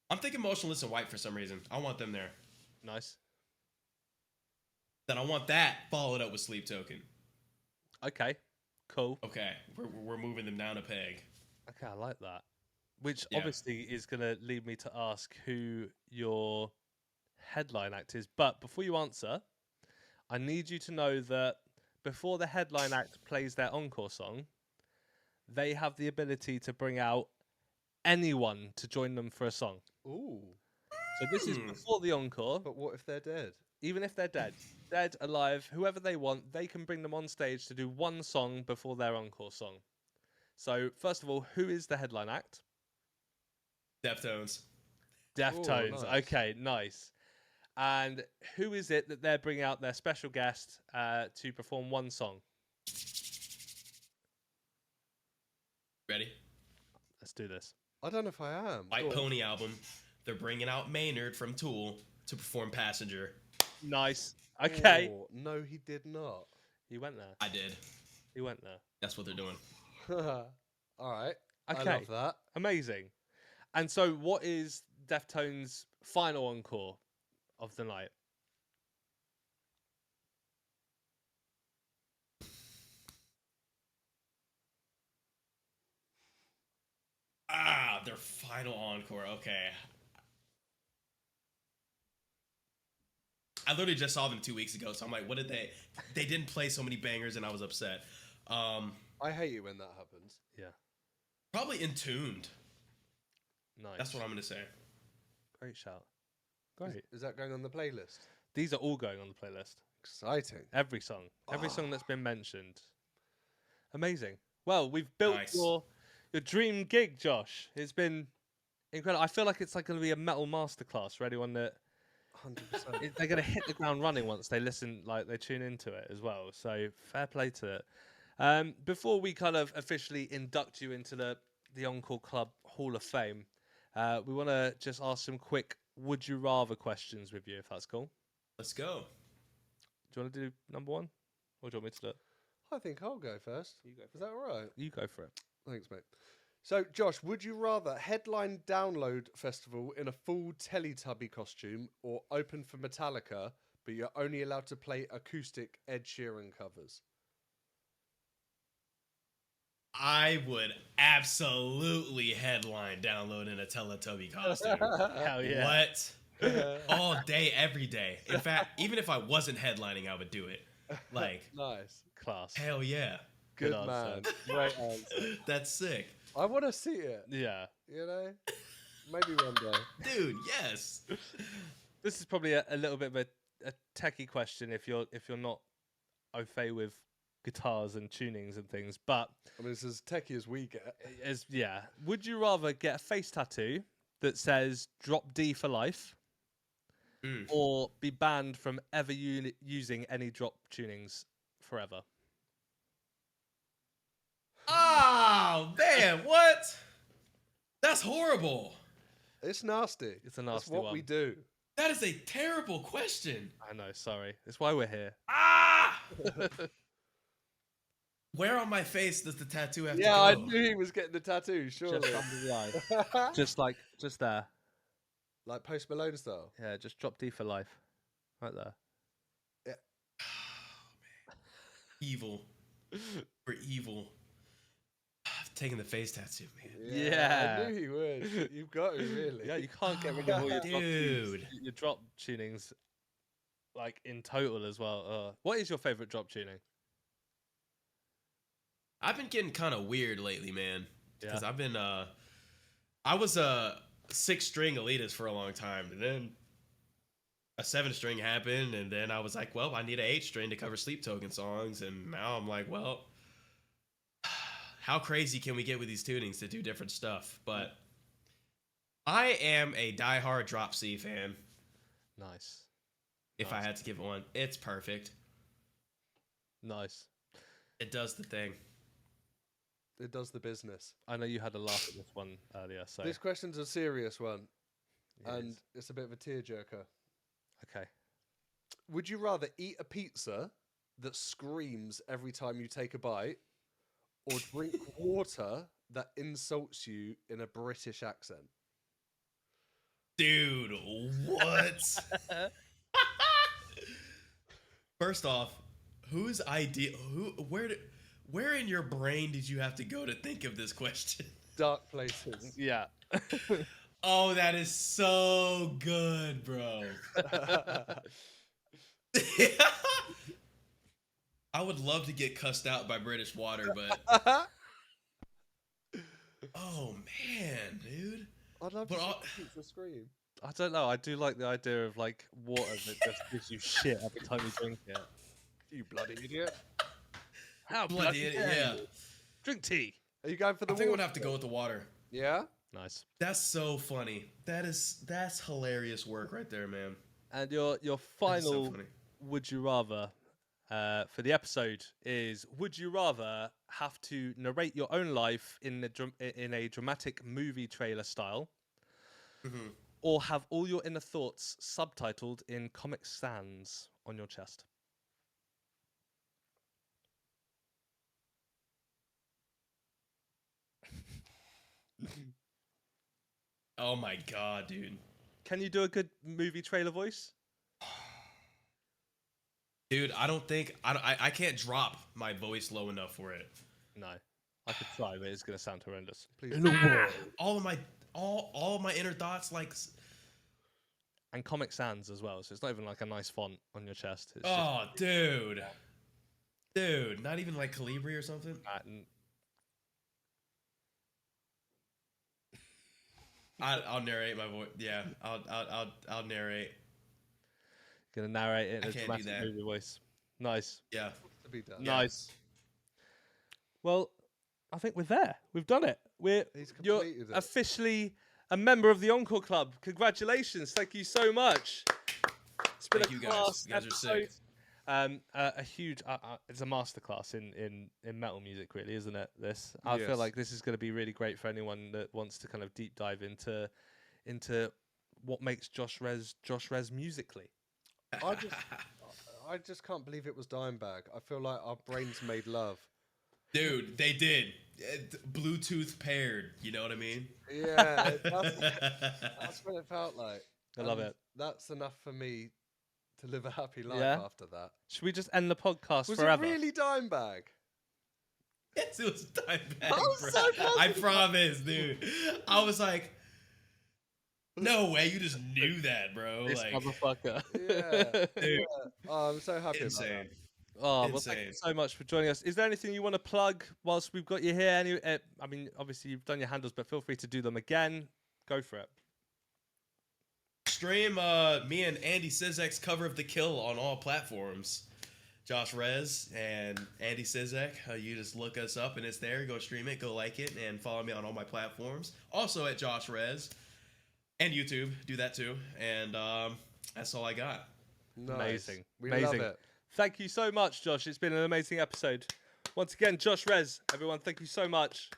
I'm thinking Motionless in White for some reason. I want them there. Nice. Then I want that followed up with Sleep Token. Okay. Cool. Okay, we're moving them down a peg. Okay, I like that. Which Yeah. obviously is going to lead me to ask who your headline act is. But before you answer, I need you to know that before the headline act plays their encore song, they have the ability to bring out anyone to join them for a song. Ooh. So this is before the encore. But what if they're dead? Even if they're dead, alive, whoever they want, they can bring them on stage to do one song before their encore song. So, first of all, who is the headline act? Deftones. Deftones. nice. Okay, nice. And who is it that they're bringing out their special guest to perform one song? Ready? Let's do this. I don't know if I am. White Go on. Pony album. They're bringing out Maynard from Tool to perform Passenger. Nice. Okay. Oh, no, he did not. He went there. I did. He went there. That's what they're doing. All right. Okay. I love that. Amazing. And so, what is Deftones' final encore of the night? Their final encore. Okay. I literally just saw them 2 weeks ago, so I'm like, what did they... They didn't play so many bangers, and I was upset. I hate it when that happens. Yeah. Probably Entombed. Nice. That's what I'm going to say. Great shout. Great. Is that going on the playlist? These are all going on the playlist. Exciting. Every song. Every song that's been mentioned. Amazing. Well, we've built Nice. your dream gig, Josh. It's been incredible. I feel like it's like going to be a metal masterclass for anyone that 100%. they're going to hit the ground running once they listen, like they tune into it as well. So fair play to it. Before we kind of officially induct you into the Encore Club Hall of Fame, we want to just ask some quick would you rather questions with you, if that's cool. Let's go. Do you want to do number one, or do you want me to do it? I think I'll go first. You go. Is that all right? You go for it. Thanks, mate. So, Josh, would you rather headline Download Festival in a full Teletubby costume or open for Metallica, but you're only allowed to play acoustic Ed Sheeran covers? I would absolutely headline downloading a Teletubby costume. Hell yeah! What? All day, every day. In fact, even if I wasn't headlining, I would do it. Like, Nice. Class. hell yeah. Good answer. man. Great answer. That's sick. I want to see it, Yeah. you know? Maybe one day. Dude, yes. This is probably a little bit of a techie question if you're not au fait with guitars and tunings and things, but I mean, it's as techie as we get. would you rather get a face tattoo that says "Drop D for life" or be banned from ever using any drop tunings forever? Oh, man, what? That's horrible. It's nasty. It's a That's nasty what one. we do. That is a terrible question. I know, sorry. That's why we're here. Ah! Where on my face does the tattoo have to go? Yeah, I knew he was getting the tattoo, surely. Just under the eye. just there. Like Post Malone style. Yeah, just drop D for life. Right there. Evil. For evil. I've taken the face tattoo, man. Yeah. I knew he would. You've got to, really. Yeah, you can't get rid of all your drop Dude. tunings, your drop tunings, like in total as well. What is your favorite drop tuning? I've been getting kind of weird lately, man. Because Yeah. I've been, I was a 6-string elitist for a long time. And then a 7-string happened. And then I was like, well, I need an 8-string to cover Sleep Token songs. And now I'm like, well, how crazy can we get with these tunings to do different stuff? But I am a diehard drop C fan. Nice. If I had to give it one, it's perfect. Nice. It does the thing. It does the business. I know you had a laugh at this one earlier, so This question's a serious one, it and is. it's a bit of a tearjerker. Okay. Would you rather eat a pizza that screams every time you take a bite, or drink water that insults you in a British accent? Dude, what? First off, whose idea? Where in your brain did you have to go to think of this question? Dark places. Yeah. Oh, that is so good, bro. I would love to get cussed out by British water, but oh man, dude. I'd love But to see I'll- a pizza scream. I don't know. I do like the idea of like water that just gives you shit every time you drink it. You bloody idiot. How bloody idiot, dare yeah. you? Drink tea. Are you going for the I think I would water? have to go with the water. Yeah? Nice. That's so funny. That's hilarious work right there, man. And your That's so final funny. would you rather for the episode is: would you rather have to narrate your own life in a dramatic movie trailer style, Mhm. or have all your inner thoughts subtitled in Comic Sans on your chest? Oh my god, dude. Can you do a good movie trailer voice? Dude, I can't drop my voice low enough for it. No, I could try, but it's gonna sound horrendous. Please. All of my inner thoughts, like, And Comic Sans as well, so it's not even like a nice font on your chest. It's oh, dude, not even like Calibri or something. I'll narrate my voice. Yeah, I'll narrate. Gonna narrate it in I a can't do dramatic that. movie voice. Nice, Yeah, To be done. Yeah. nice. Well, I think we're there. We've done it. He's You're completed it. officially a member of the Encore Club. Congratulations. Thank you so much. It's been Thank a you guys. class You guys are episode. sick. A huge, it's a masterclass in metal music, really, isn't it? This, I feel Yes. like this is going to be really great for anyone that wants to kind of deep dive into what makes Josh Rezz musically. I just can't believe it was Dimebag. I feel like our brains made love. Dude, they did. Bluetooth paired. You know what I mean? Yeah, that's what it felt like. I love And it. That's enough for me to live a happy life Yeah? after that. Should we just end the podcast Was forever? it really Dimebag? Yes, it was Dimebag, was bro. so I positive. promise, dude. I was like, no way, you just knew that, bro. This Like, motherfucker. Yeah. dude, Oh, I'm so happy about insane. that. Oh, well, thank you Insane. so much for joining us. Is there anything you want to plug whilst we've got you here? I mean, obviously you've done your handles, but feel free to do them again. Go for it. Stream me and Andy Sizek's cover of The Kill on all platforms. Josh Rezz and Andy Sizek. You just look us up and it's there. Go stream it, go like it, and follow me on all my platforms. Also at Josh Rezz and YouTube. Do that too. And that's all I got. Nice. Amazing. We Amazing. love it. Thank you so much, Josh. It's been an amazing episode. Once again, Josh Rezz, everyone, thank you so much.